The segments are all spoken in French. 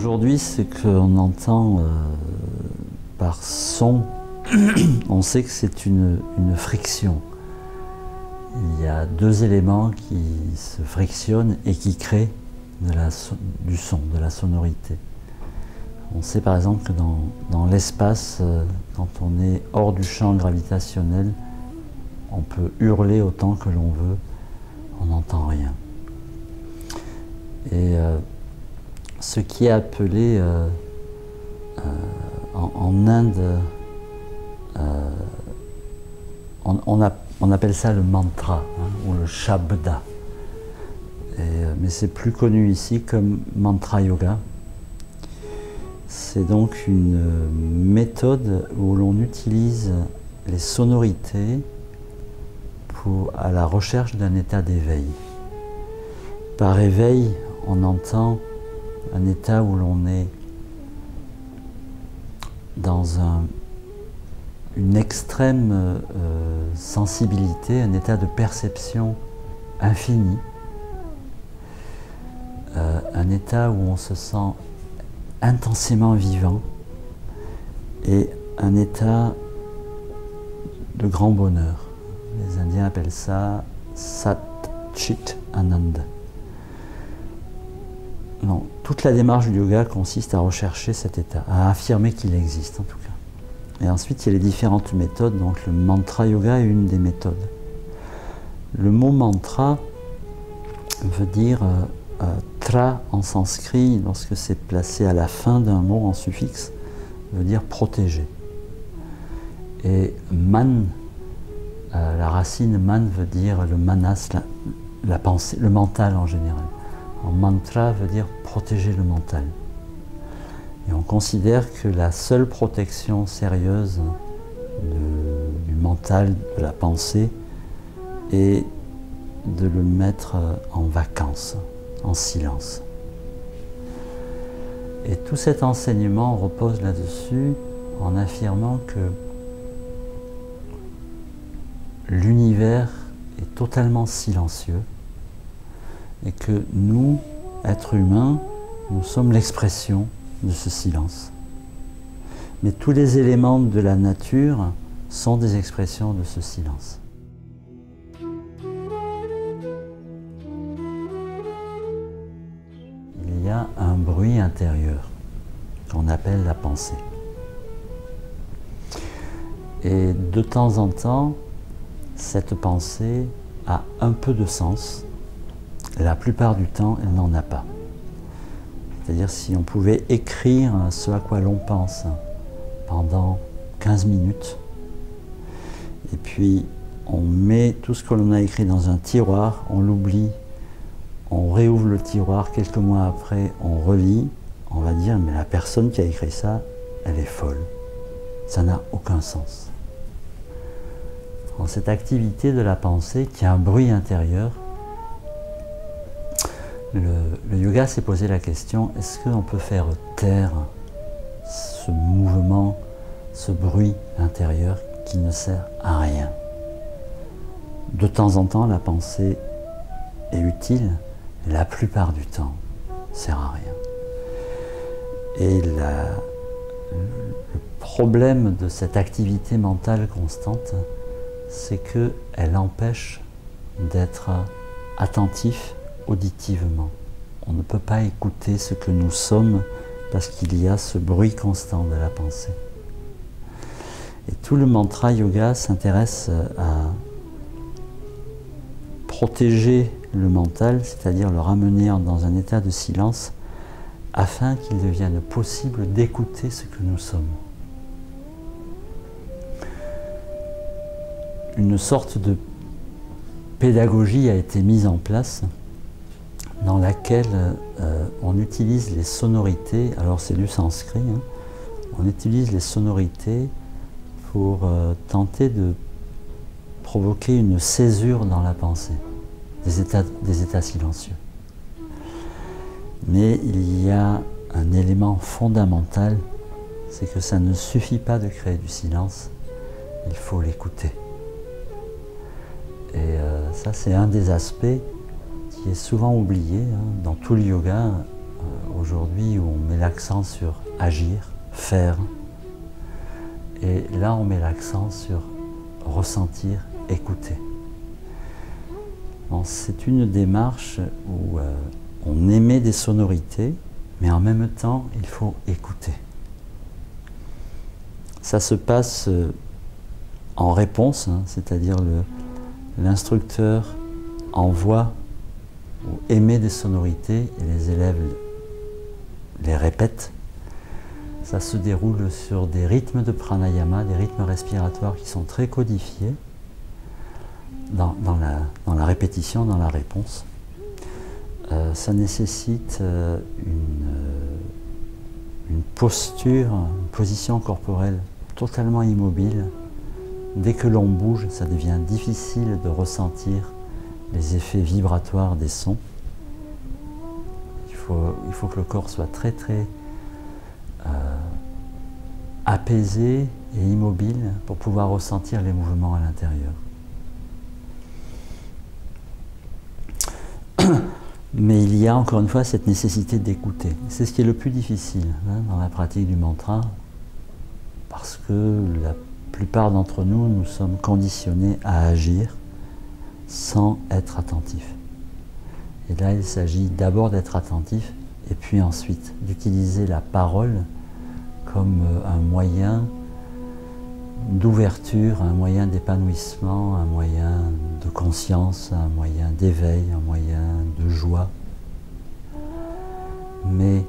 Aujourd'hui, ce qu'on entend par son, on sait que c'est une friction. Il y a deux éléments qui se frictionnent et qui créent du son, de la sonorité. On sait par exemple que dans l'espace, quand on est hors du champ gravitationnel, on peut hurler autant que l'on veut, on n'entend rien. Et ce qui est appelé en Inde, on appelle ça le mantra, hein, ou le shabda. Mais c'est plus connu ici comme mantra yoga. C'est donc une méthode où l'on utilise les sonorités à la recherche d'un état d'éveil. Par éveil, on entend un état où l'on est dans une extrême sensibilité, un état de perception infinie, un état où on se sent intensément vivant et un état de grand bonheur. Les Indiens appellent ça Sat Chit Anand. Non, toute la démarche du yoga consiste à rechercher cet état, à affirmer qu'il existe en tout cas. Et ensuite, il y a les différentes méthodes, donc le mantra yoga est une des méthodes. Le mot mantra veut dire tra en sanskrit, lorsque c'est placé à la fin d'un mot en suffixe, veut dire protéger. Et man, la racine man veut dire le manas, la pensée, le mental en général. En mantra veut dire protéger le mental. Et on considère que la seule protection sérieuse du mental, de la pensée, est de le mettre en vacances, en silence. Et tout cet enseignement repose là-dessus en affirmant que l'univers est totalement silencieux et que nous, êtres humains, nous sommes l'expression de ce silence. Mais tous les éléments de la nature sont des expressions de ce silence. Il y a un bruit intérieur qu'on appelle la pensée. Et de temps en temps, cette pensée a un peu de sens. La plupart du temps, elle n'en a pas. C'est-à-dire si on pouvait écrire ce à quoi l'on pense pendant 15 minutes, et puis on met tout ce que l'on a écrit dans un tiroir, on l'oublie, on réouvre le tiroir, quelques mois après, on relit, on va dire, mais la personne qui a écrit ça, elle est folle. Ça n'a aucun sens. Dans cette activité de la pensée, qui a un bruit intérieur, le yoga s'est posé la question, est-ce qu'on peut faire taire ce mouvement, ce bruit intérieur qui ne sert à rien? De temps en temps, la pensée est utile, mais la plupart du temps, sert à rien. Et le problème de cette activité mentale constante, c'est qu'elle empêche d'être attentif auditivement. On ne peut pas écouter ce que nous sommes parce qu'il y a ce bruit constant de la pensée. Et tout le mantra yoga s'intéresse à protéger le mental, c'est-à-dire le ramener dans un état de silence afin qu'il devienne possible d'écouter ce que nous sommes. Une sorte de pédagogie a été mise en place dans laquelle on utilise les sonorités, alors c'est du sanskrit, hein, on utilise les sonorités pour tenter de provoquer une césure dans la pensée, des états silencieux. Mais il y a un élément fondamental, c'est que ça ne suffit pas de créer du silence, il faut l'écouter. Et ça, c'est un des aspects qui est souvent oublié, hein, dans tout le yoga. aujourd'hui où on met l'accent sur agir, faire, et là on met l'accent sur ressentir, écouter. C'est une démarche où on émet des sonorités, mais en même temps il faut écouter. Ça se passe en réponse, hein, c'est-à-dire l'instructeur envoie ou émet des sonorités et les élèves les répètent. Ça se déroule sur des rythmes de pranayama, des rythmes respiratoires qui sont très codifiés dans la répétition, dans la réponse. Ça nécessite une posture, une position corporelle totalement immobile. Dès que l'on bouge, ça devient difficile de ressentir les effets vibratoires des sons. Il faut que le corps soit très apaisé et immobile pour pouvoir ressentir les mouvements à l'intérieur. Mais il y a encore une fois cette nécessité d'écouter. C'est ce qui est le plus difficile dans la pratique du mantra, parce que la plupart d'entre nous, nous sommes conditionnés à agir sans être attentifs. Et là, il s'agit d'abord d'être attentif et puis ensuite d'utiliser la parole comme un moyen d'ouverture, un moyen d'épanouissement, un moyen de conscience, un moyen d'éveil, un moyen de joie. Mais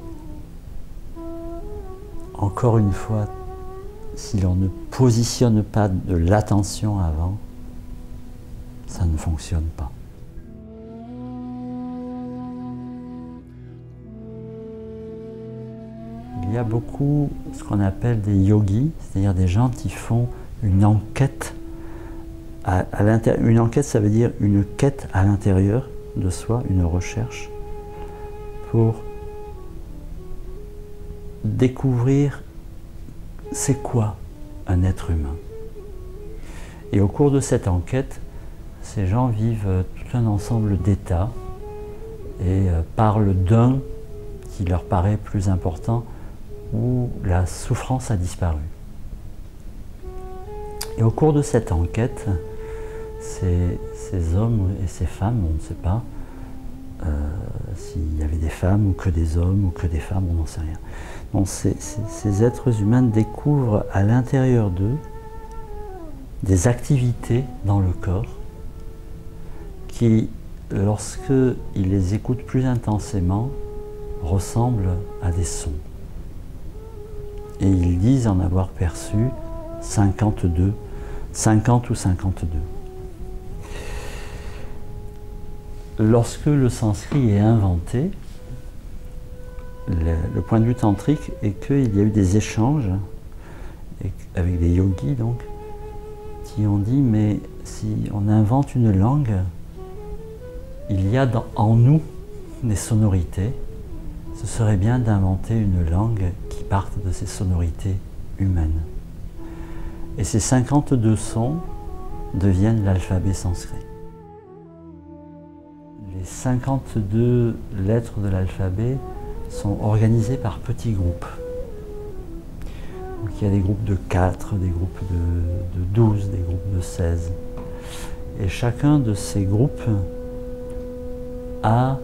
encore une fois, si l'on ne positionne pas de l'attention avant, ça ne fonctionne pas. Il y a beaucoup ce qu'on appelle des yogis, c'est-à-dire des gens qui font une enquête. Une enquête, ça veut dire une quête à l'intérieur de soi, une recherche, pour découvrir c'est quoi un être humain. Et au cours de cette enquête, ces gens vivent tout un ensemble d'états et parlent d'un qui leur paraît plus important, où la souffrance a disparu. Et au cours de cette enquête, ces hommes et ces femmes, on ne sait pas s'il y avait des femmes ou que des hommes ou que des femmes, on n'en sait rien. Donc ces êtres humains découvrent à l'intérieur d'eux des activités dans le corps qui, lorsqu'ils les écoutent plus intensément, ressemblent à des sons. Et ils disent en avoir perçu 50 ou 52. Lorsque le sanskrit est inventé, le point de vue tantrique est qu'il y a eu des échanges avec des yogis donc, qui ont dit mais si on invente une langue, il y a en nous des sonorités, ce serait bien d'inventer une langue qui parte de ces sonorités humaines. Et ces 52 sons deviennent l'alphabet sanskrit. Les 52 lettres de l'alphabet sont organisées par petits groupes. Donc il y a des groupes de 4, des groupes de 12, des groupes de 16. Et chacun de ces groupes a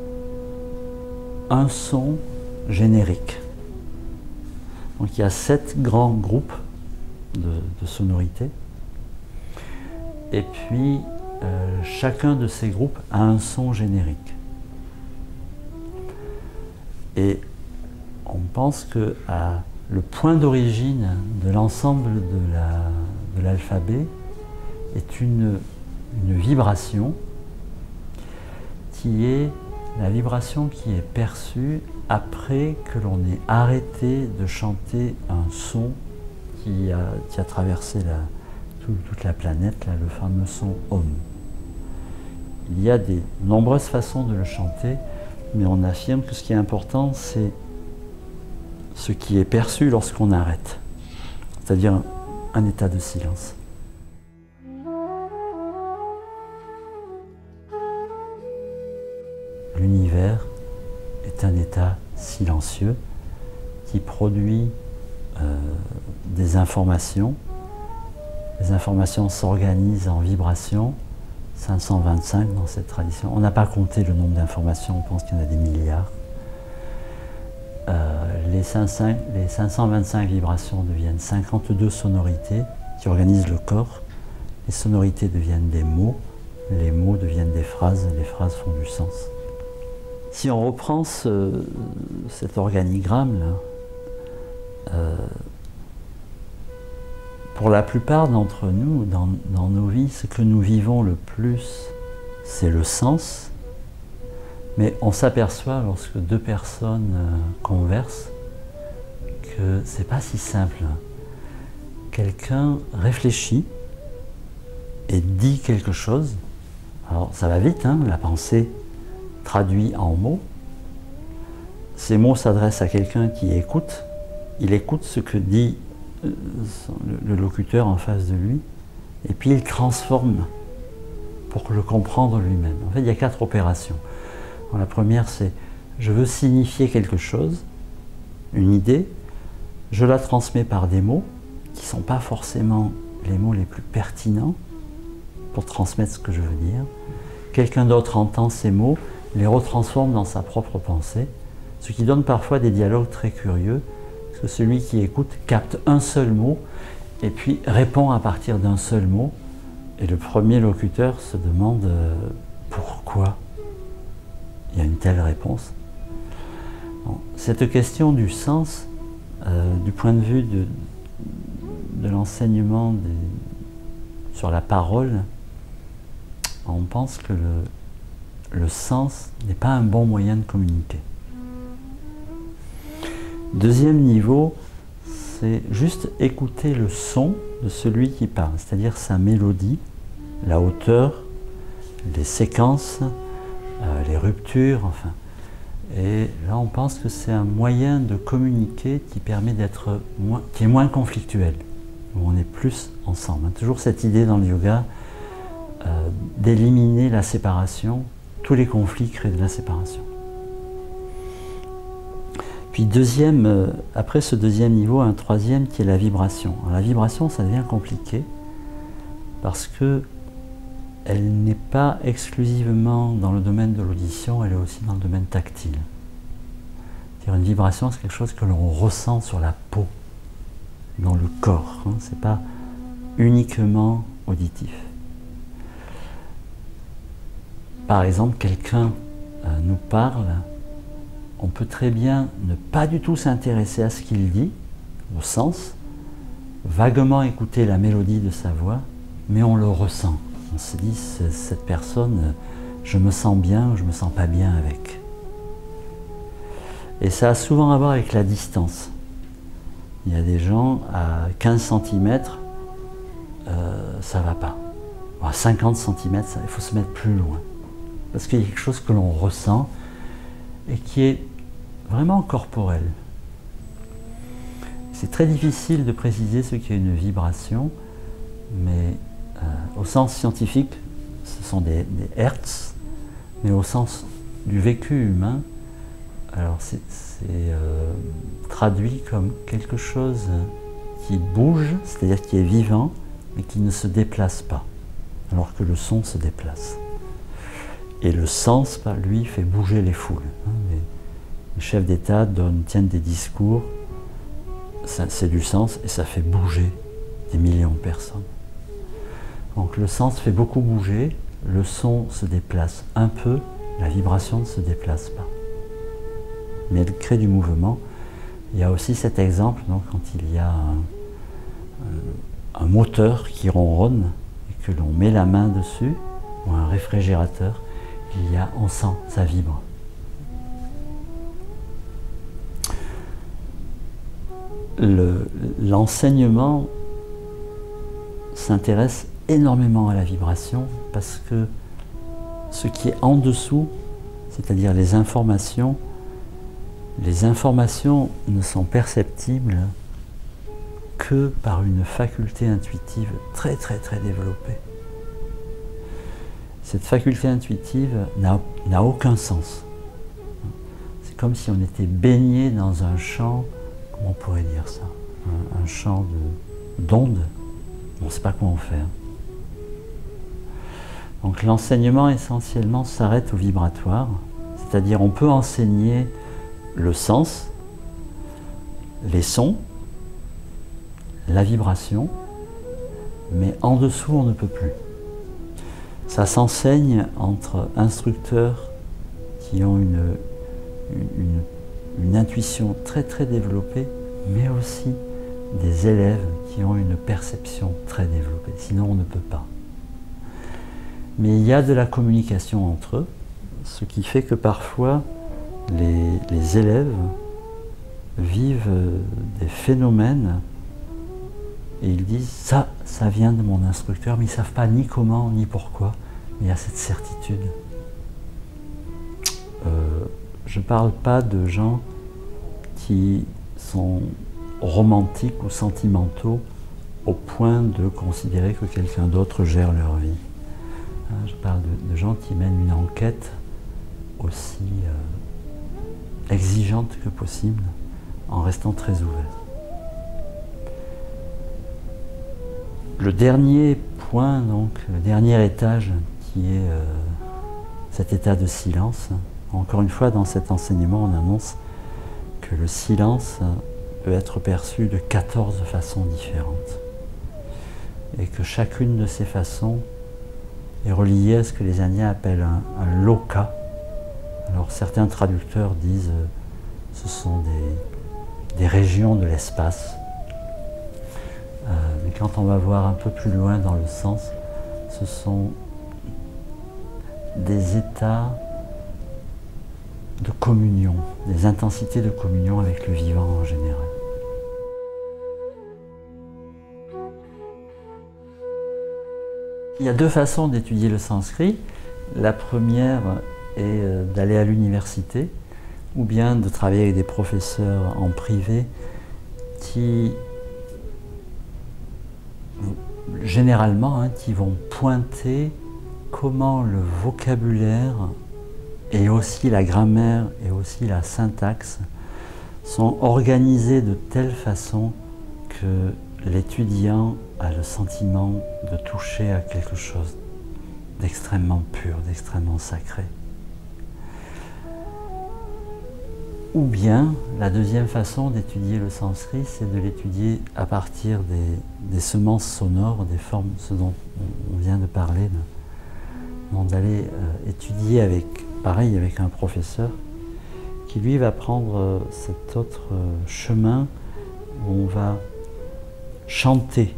un son générique. Donc il y a 7 grands groupes de sonorités. Et puis chacun de ces groupes a un son générique. Et on pense que le point d'origine de l'ensemble de l'alphabet est une vibration qui est la vibration qui est perçue après que l'on ait arrêté de chanter un son qui a traversé toute la planète, là, le fameux son Om. Il y a de nombreuses façons de le chanter, mais on affirme que ce qui est important, c'est ce qui est perçu lorsqu'on arrête, c'est-à-dire un état de silence. L'univers est un état silencieux qui produit des informations. Les informations s'organisent en vibrations, 525 dans cette tradition. On n'a pas compté le nombre d'informations, on pense qu'il y en a des milliards. Les 525 vibrations deviennent 52 sonorités qui organisent le corps. Les sonorités deviennent des mots, les mots deviennent des phrases, et les phrases font du sens. Si on reprend cet organigramme-là, pour la plupart d'entre nous, dans nos vies, ce que nous vivons le plus, c'est le sens. Mais on s'aperçoit lorsque deux personnes conversent que c'est pas si simple. Quelqu'un réfléchit et dit quelque chose. Alors ça va vite, hein, la pensée traduit en mots. Ces mots s'adressent à quelqu'un qui écoute. Il écoute ce que dit le locuteur en face de lui, et puis il transforme pour le comprendre lui-même. En fait, il y a 4 opérations. Alors, la première, c'est je veux signifier quelque chose, une idée, je la transmets par des mots qui ne sont pas forcément les mots les plus pertinents pour transmettre ce que je veux dire. Quelqu'un d'autre entend ces mots, les retransforme dans sa propre pensée, ce qui donne parfois des dialogues très curieux, parce que celui qui écoute capte un seul mot et puis répond à partir d'un seul mot, et le premier locuteur se demande pourquoi il y a une telle réponse. Bon, cette question du sens, du point de vue de l'enseignement sur la parole, on pense que le sens n'est pas un bon moyen de communiquer. Deuxième niveau, c'est juste écouter le son de celui qui parle, c'est-à-dire sa mélodie, la hauteur, les séquences, les ruptures, enfin. Et là, on pense que c'est un moyen de communiquer qui permet qui est moins conflictuel, où on est plus ensemble. Toujours cette idée dans le yoga d'éliminer la séparation. Tous les conflits créent de la séparation. Puis après ce deuxième niveau, un troisième qui est la vibration. Alors, la vibration, ça devient compliqué parce que elle n'est pas exclusivement dans le domaine de l'audition, elle est aussi dans le domaine tactile. C'est-à-dire une vibration, c'est quelque chose que l'on ressent sur la peau, dans le corps. Hein, c'est pas uniquement auditif. Par exemple, quelqu'un nous parle, on peut très bien ne pas du tout s'intéresser à ce qu'il dit, au sens, vaguement écouter la mélodie de sa voix, mais on le ressent. On se dit, cette personne, je me sens bien ou je me sens pas bien avec. Et ça a souvent à voir avec la distance. Il y a des gens à 15 cm, ça va pas. À 50 cm, il faut se mettre plus loin. Parce qu'il y a quelque chose que l'on ressent et qui est vraiment corporel. C'est très difficile de préciser ce qu'est une vibration, mais au sens scientifique, ce sont des hertz, mais au sens du vécu humain, alors c'est traduit comme quelque chose qui bouge, c'est-à-dire qui est vivant, mais qui ne se déplace pas, alors que le son se déplace. Et le sens, lui, fait bouger les foules. Les chefs d'État tiennent des discours, c'est du sens, et ça fait bouger des millions de personnes. Donc le sens fait beaucoup bouger, le son se déplace un peu, la vibration ne se déplace pas. Mais elle crée du mouvement. Il y a aussi cet exemple, donc, quand il y a un moteur qui ronronne et que l'on met la main dessus, ou un réfrigérateur, on sent, ça vibre. L'enseignement s'intéresse énormément à la vibration parce que ce qui est en dessous, c'est-à-dire les informations ne sont perceptibles que par une faculté intuitive très très très développée. Cette faculté intuitive n'a aucun sens. C'est comme si on était baigné dans un champ, comment on pourrait dire ça, un champ d'ondes. On ne sait pas comment faire. Donc l'enseignement essentiellement s'arrête au vibratoire, c'est-à-dire on peut enseigner le sens, les sons, la vibration, mais en dessous on ne peut plus. Ça s'enseigne entre instructeurs qui ont une intuition très très développée, mais aussi des élèves qui ont une perception très développée, sinon on ne peut pas. Mais il y a de la communication entre eux, ce qui fait que parfois les élèves vivent des phénomènes et ils disent ça vient de mon instructeur, mais ils ne savent pas ni comment ni pourquoi, mais il y a cette certitude. Je ne parle pas de gens qui sont romantiques ou sentimentaux au point de considérer que quelqu'un d'autre gère leur vie. Je parle de gens qui mènent une enquête aussi exigeante que possible en restant très ouverts. Le dernier point, donc, le dernier étage qui est cet état de silence. Encore une fois, dans cet enseignement, on annonce que le silence peut être perçu de 14 façons différentes et que chacune de ces façons est reliée à ce que les Indiens appellent un loka. Alors certains traducteurs disent ce sont des régions de l'espace. Mais quand on va voir un peu plus loin dans le sens, ce sont des états de communion, des intensités de communion avec le vivant en général. Il y a deux façons d'étudier le sanskrit. La première est d'aller à l'université ou bien de travailler avec des professeurs en privé qui généralement qui vont pointer comment le vocabulaire et aussi la grammaire et aussi la syntaxe sont organisés de telle façon que l'étudiant a le sentiment de toucher à quelque chose d'extrêmement pur, d'extrêmement sacré. Ou bien, la deuxième façon d'étudier le sanskrit, c'est de l'étudier à partir des semences sonores, des formes, ce dont on vient de parler, d'aller étudier avec un professeur qui lui va prendre cet autre chemin où on va chanter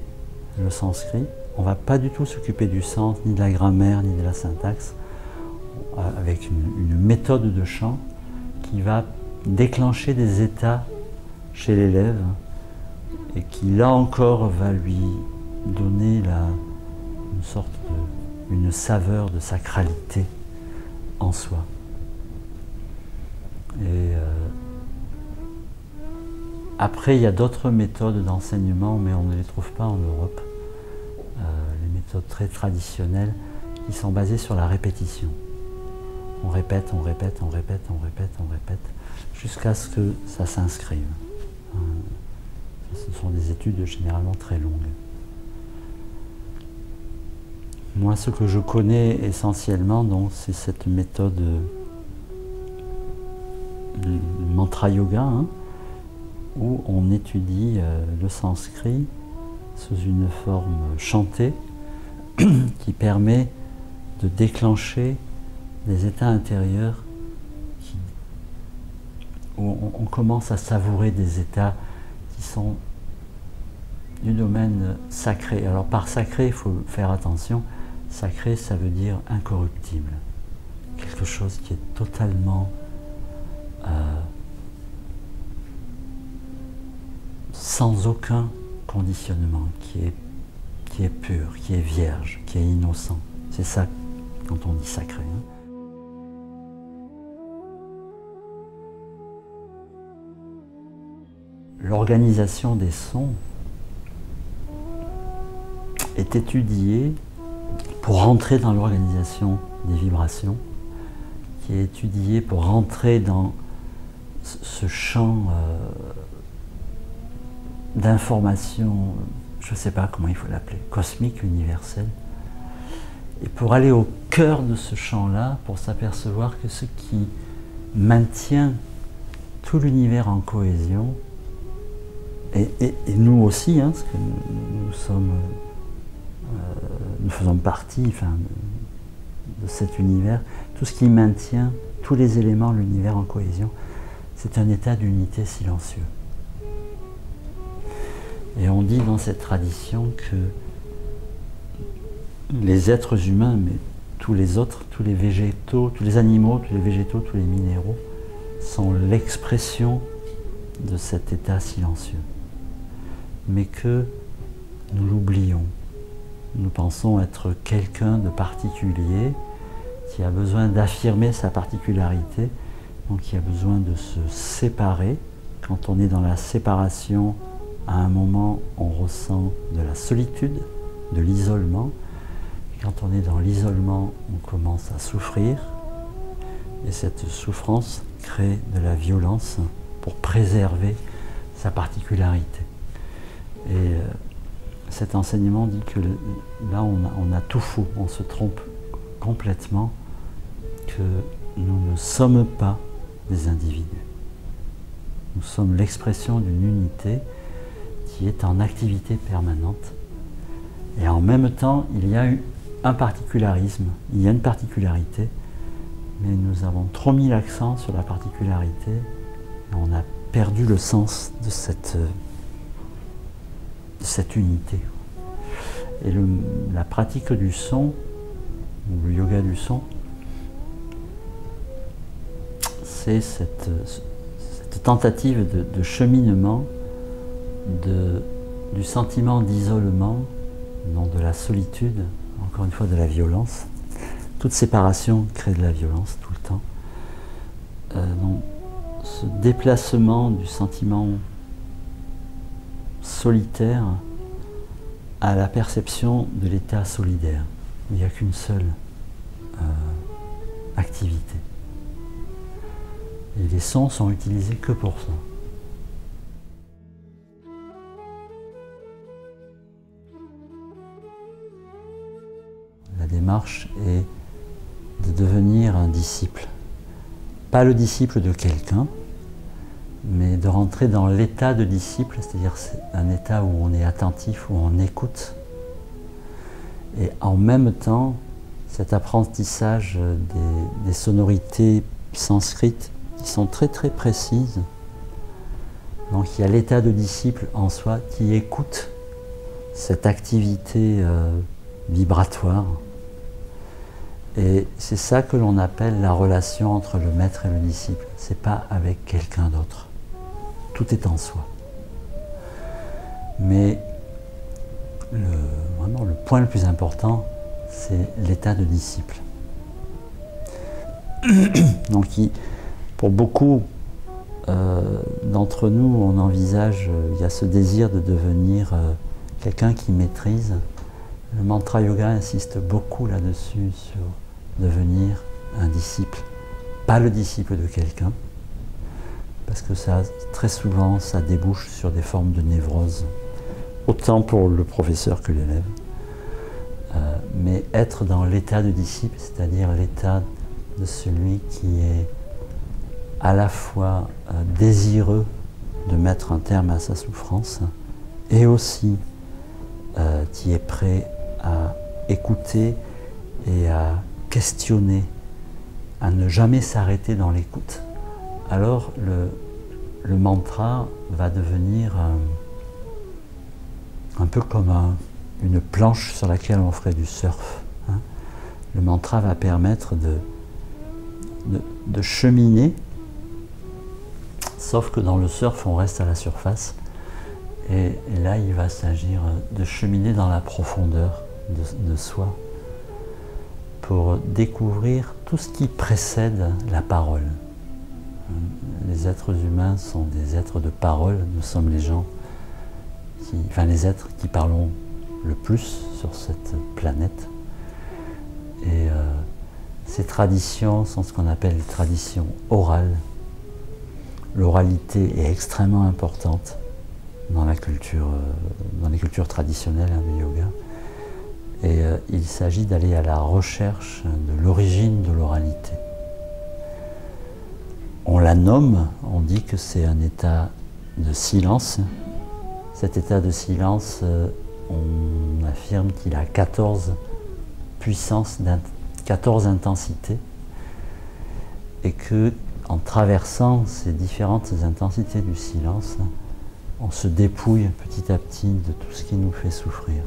le sanskrit. On ne va pas du tout s'occuper du sens, ni de la grammaire, ni de la syntaxe, avec une méthode de chant qui va déclencher des états chez l'élève et qui là encore va lui donner une sorte une saveur de sacralité en soi. Et après, il y a d'autres méthodes d'enseignement, mais on ne les trouve pas en Europe. Les méthodes très traditionnelles qui sont basées sur la répétition. On répète, on répète, on répète, on répète, on répète, jusqu'à ce que ça s'inscrive. Ce sont des études généralement très longues. Moi, ce que je connais essentiellement, c'est cette méthode de mantra yoga, où on étudie le sanskrit sous une forme chantée qui permet de déclencher des états intérieurs où on commence à savourer des états qui sont du domaine sacré. Alors par sacré, il faut faire attention, sacré ça veut dire incorruptible, quelque chose qui est totalement sans aucun conditionnement, qui est pur, qui est vierge, qui est innocent. C'est ça quand on dit sacré. L'organisation des sons est étudiée pour rentrer dans l'organisation des vibrations, qui est étudiée pour rentrer dans ce champ d'information, je ne sais pas comment il faut l'appeler, cosmique, universel. Et pour aller au cœur de ce champ-là, pour s'apercevoir que ce qui maintient tout l'univers en cohésion, et nous aussi, hein, parce que nous faisons partie de cet univers, tout ce qui maintient tous les éléments de l'univers en cohésion, c'est un état d'unité silencieux. Et on dit dans cette tradition que les êtres humains, mais tous les autres, tous les végétaux, tous les animaux, tous les végétaux, tous les minéraux, sont l'expression de cet état silencieux. Mais que nous l'oublions. Nous pensons être quelqu'un de particulier qui a besoin d'affirmer sa particularité, donc qui a besoin de se séparer. Quand on est dans la séparation, à un moment, on ressent de la solitude, de l'isolement. Quand on est dans l'isolement, on commence à souffrir. Et cette souffrance crée de la violence pour préserver sa particularité. Et cet enseignement dit que là, on a tout faux, on se trompe complètement, que nous ne sommes pas des individus. Nous sommes l'expression d'une unité qui est en activité permanente. Et en même temps, il y a eu un particularisme, il y a une particularité, mais nous avons trop mis l'accent sur la particularité et on a perdu le sens de cette unité. Et la pratique du son, ou le yoga du son, c'est cette tentative de cheminement du sentiment d'isolement, non de la solitude, encore une fois de la violence. Toute séparation crée de la violence tout le temps. Donc, ce déplacement du sentiment solitaire à la perception de l'état solidaire. Il n'y a qu'une seule activité. Et les sons sont utilisés que pour ça. La démarche est de devenir un disciple. Pas le disciple de quelqu'un, mais de rentrer dans l'état de disciple, c'est-à-dire un état où on est attentif, où on écoute. Et en même temps, cet apprentissage des sonorités sanskrites qui sont très très précises. Donc il y a l'état de disciple en soi qui écoute cette activité vibratoire. Et c'est ça que l'on appelle la relation entre le maître et le disciple. C'est pas avec quelqu'un d'autre. Tout est en soi. Mais vraiment le point le plus important, c'est l'état de disciple. Donc pour beaucoup d'entre nous, on envisage, il y a ce désir de devenir quelqu'un qui maîtrise. Le mantra yoga insiste beaucoup là-dessus, sur devenir un disciple. Pas le disciple de quelqu'un, parce que ça, très souvent, ça débouche sur des formes de névrose, autant pour le professeur que l'élève. Mais être dans l'état de disciple, c'est-à-dire l'état de celui qui est à la fois désireux de mettre un terme à sa souffrance, et aussi qui est prêt à écouter et à questionner, à ne jamais s'arrêter dans l'écoute, alors le mantra va devenir un peu comme une planche sur laquelle on ferait du surf. Hein. Le mantra va permettre de cheminer, sauf que dans le surf, on reste à la surface. Et là, il va s'agir de cheminer dans la profondeur de soi pour découvrir tout ce qui précède la parole. Les êtres humains sont des êtres de parole. Nous sommes les gens, les êtres qui parlons le plus sur cette planète. Et ces traditions sont ce qu'on appelle les traditions orales. L'oralité est extrêmement importante dans les cultures traditionnelles du yoga. Et il s'agit d'aller à la recherche de l'origine de l'oralité. On la nomme, on dit que c'est un état de silence. Cet état de silence, on affirme qu'il a 14 puissances, 14 intensités, et que en traversant ces différentes intensités du silence, on se dépouille petit à petit de tout ce qui nous fait souffrir.